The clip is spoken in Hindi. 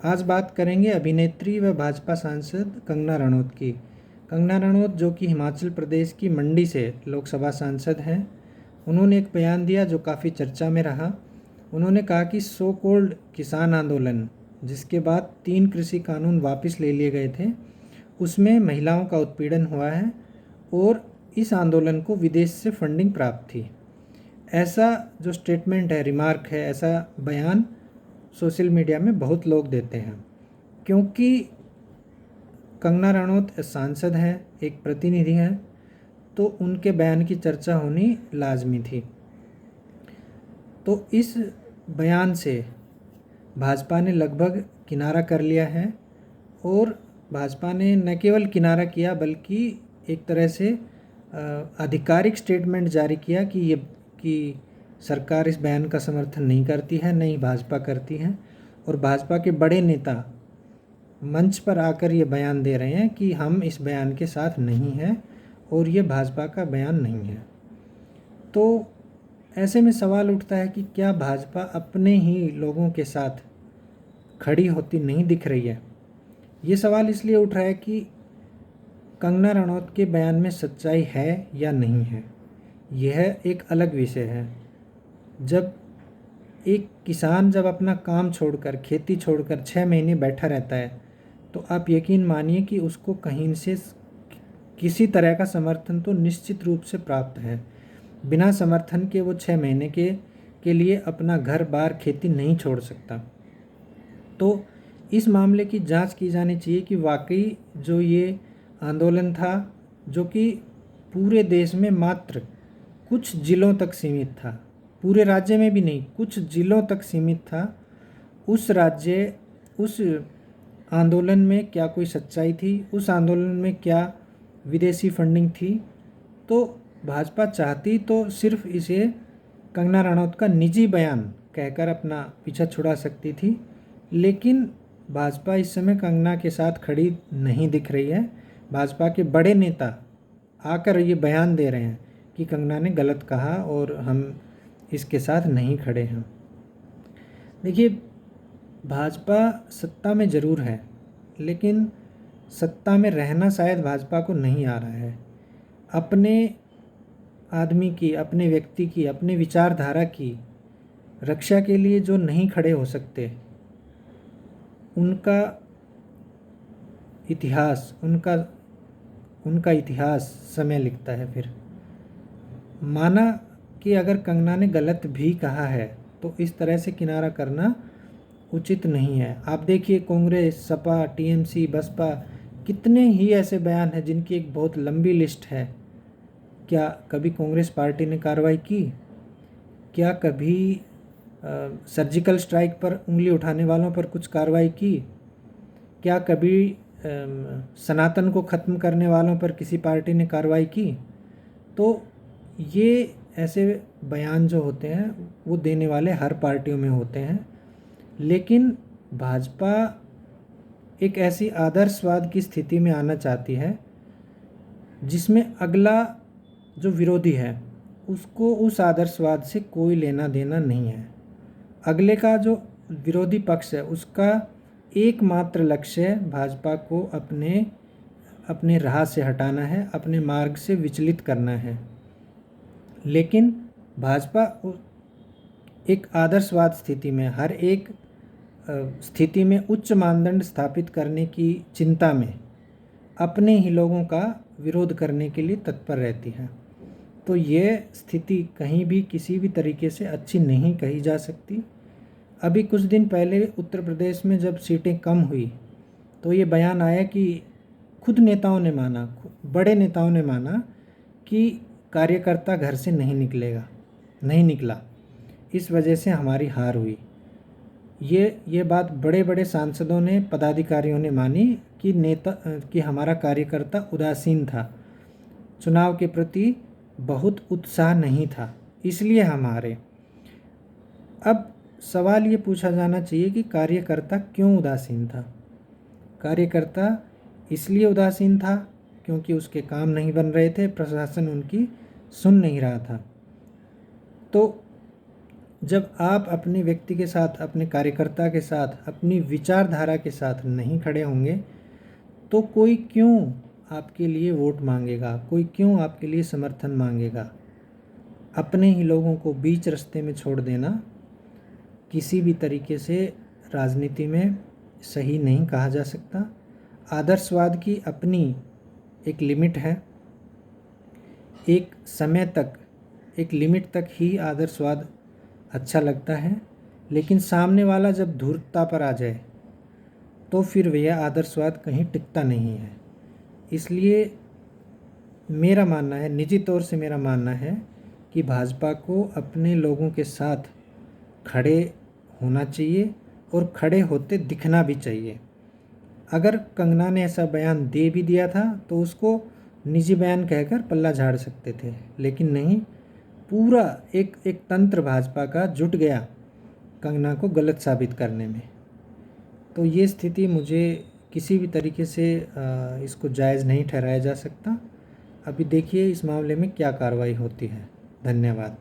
आज बात करेंगे अभिनेत्री व भाजपा सांसद कंगना रनौत की। कंगना रनौत जो कि हिमाचल प्रदेश की मंडी से लोकसभा सांसद हैं, उन्होंने एक बयान दिया जो काफ़ी चर्चा में रहा। उन्होंने कहा कि सो कॉल्ड किसान आंदोलन, जिसके बाद 3 कृषि कानून वापस ले लिए गए थे, उसमें महिलाओं का उत्पीड़न हुआ है और इस आंदोलन को विदेश से फंडिंग प्राप्त थी। ऐसा जो स्टेटमेंट है, रिमार्क है, ऐसा बयान सोशल मीडिया में बहुत लोग देते हैं, क्योंकि कंगना रनौत सांसद हैं, एक प्रतिनिधि हैं, तो उनके बयान की चर्चा होनी लाजमी थी। तो इस बयान से भाजपा ने लगभग किनारा कर लिया है और भाजपा ने न केवल किनारा किया बल्कि एक तरह से आधिकारिक स्टेटमेंट जारी किया कि सरकार इस बयान का समर्थन नहीं करती है, नहीं भाजपा करती है। और भाजपा के बड़े नेता मंच पर आकर ये बयान दे रहे हैं कि हम इस बयान के साथ नहीं हैं और ये भाजपा का बयान नहीं है। तो ऐसे में सवाल उठता है कि क्या भाजपा अपने ही लोगों के साथ खड़ी होती नहीं दिख रही है। ये सवाल इसलिए उठ रहा है कि कंगना रनौत के बयान में सच्चाई है या नहीं है, यह एक अलग विषय है। जब एक किसान जब अपना काम छोड़कर, खेती छोड़कर 6 महीने बैठा रहता है, तो आप यकीन मानिए कि उसको कहीं से किसी तरह का समर्थन तो निश्चित रूप से प्राप्त है। बिना समर्थन के वो 6 महीने के लिए अपना घर बार खेती नहीं छोड़ सकता। तो इस मामले की जांच की जानी चाहिए कि वाकई जो ये आंदोलन था, जो कि पूरे देश में मात्र कुछ ज़िलों तक सीमित था, पूरे राज्य में भी नहीं, कुछ ज़िलों तक सीमित था, उस आंदोलन में क्या कोई सच्चाई थी, उस आंदोलन में क्या विदेशी फंडिंग थी। तो भाजपा चाहती तो सिर्फ इसे कंगना रनौत का निजी बयान कहकर अपना पीछा छुड़ा सकती थी, लेकिन भाजपा इस समय कंगना के साथ खड़ी नहीं दिख रही है। भाजपा के बड़े नेता आकर ये बयान दे रहे हैं कि कंगना ने गलत कहा और हम इसके साथ नहीं खड़े हैं। देखिए, भाजपा सत्ता में ज़रूर है, लेकिन सत्ता में रहना शायद भाजपा को नहीं आ रहा है। अपने आदमी की, अपने व्यक्ति की, अपने विचारधारा की रक्षा के लिए जो नहीं खड़े हो सकते, उनका इतिहास समय लिखता है। फिर माना कि अगर कंगना ने गलत भी कहा है तो इस तरह से किनारा करना उचित नहीं है। आप देखिए, कांग्रेस, सपा, टीएमसी, बसपा, कितने ही ऐसे बयान हैं जिनकी एक बहुत लंबी लिस्ट है। क्या कभी कांग्रेस पार्टी ने कार्रवाई की? क्या कभी सर्जिकल स्ट्राइक पर उंगली उठाने वालों पर कुछ कार्रवाई की? क्या कभी सनातन को ख़त्म करने वालों पर किसी पार्टी ने कार्रवाई की? तो ये ऐसे बयान जो होते हैं वो देने वाले हर पार्टियों में होते हैं, लेकिन भाजपा एक ऐसी आदर्शवाद की स्थिति में आना चाहती है जिसमें अगला जो विरोधी है उसको उस आदर्शवाद से कोई लेना देना नहीं है। अगले का जो विरोधी पक्ष है उसका एकमात्र लक्ष्य भाजपा को अपने राह से हटाना है, अपने मार्ग से विचलित करना है। लेकिन भाजपा एक आदर्शवाद स्थिति में, हर एक स्थिति में उच्च मानदंड स्थापित करने की चिंता में अपने ही लोगों का विरोध करने के लिए तत्पर रहती है। तो ये स्थिति कहीं भी किसी भी तरीके से अच्छी नहीं कही जा सकती। अभी कुछ दिन पहले उत्तर प्रदेश में जब सीटें कम हुई तो ये बयान आया कि खुद नेताओं ने माना, बड़े नेताओं ने माना कि कार्यकर्ता घर से नहीं निकला, इस वजह से हमारी हार हुई। ये बात बड़े बड़े सांसदों ने, पदाधिकारियों ने मानी कि हमारा कार्यकर्ता उदासीन था, चुनाव के प्रति बहुत उत्साह नहीं था, इसलिए हम हारे। अब सवाल ये पूछा जाना चाहिए कि कार्यकर्ता क्यों उदासीन था? कार्यकर्ता इसलिए उदासीन था क्योंकि उसके काम नहीं बन रहे थे, प्रशासन उनकी सुन नहीं रहा था। तो जब आप अपने व्यक्ति के साथ, अपने कार्यकर्ता के साथ, अपनी विचारधारा के साथ नहीं खड़े होंगे तो कोई क्यों आपके लिए वोट मांगेगा, कोई क्यों आपके लिए समर्थन मांगेगा। अपने ही लोगों को बीच रास्ते में छोड़ देना किसी भी तरीके से राजनीति में सही नहीं कहा जा सकता। आदर्शवाद की अपनी एक लिमिट है, एक समय तक, एक लिमिट तक ही आदर्शवाद अच्छा लगता है, लेकिन सामने वाला जब धूर्तता पर आ जाए तो फिर वह आदर्शवाद कहीं टिकता नहीं है। इसलिए मेरा मानना है, निजी तौर से मेरा मानना है कि भाजपा को अपने लोगों के साथ खड़े होना चाहिए और खड़े होते दिखना भी चाहिए। अगर कंगना ने ऐसा बयान दे भी दिया था तो उसको निजी बयान कहकर पल्ला झाड़ सकते थे, लेकिन नहीं, पूरा एक तंत्र भाजपा का जुट गया कंगना को गलत साबित करने में। तो ये स्थिति मुझे किसी भी तरीके से इसको जायज़ नहीं ठहराया जा सकता। अभी देखिए इस मामले में क्या कार्रवाई होती है। धन्यवाद।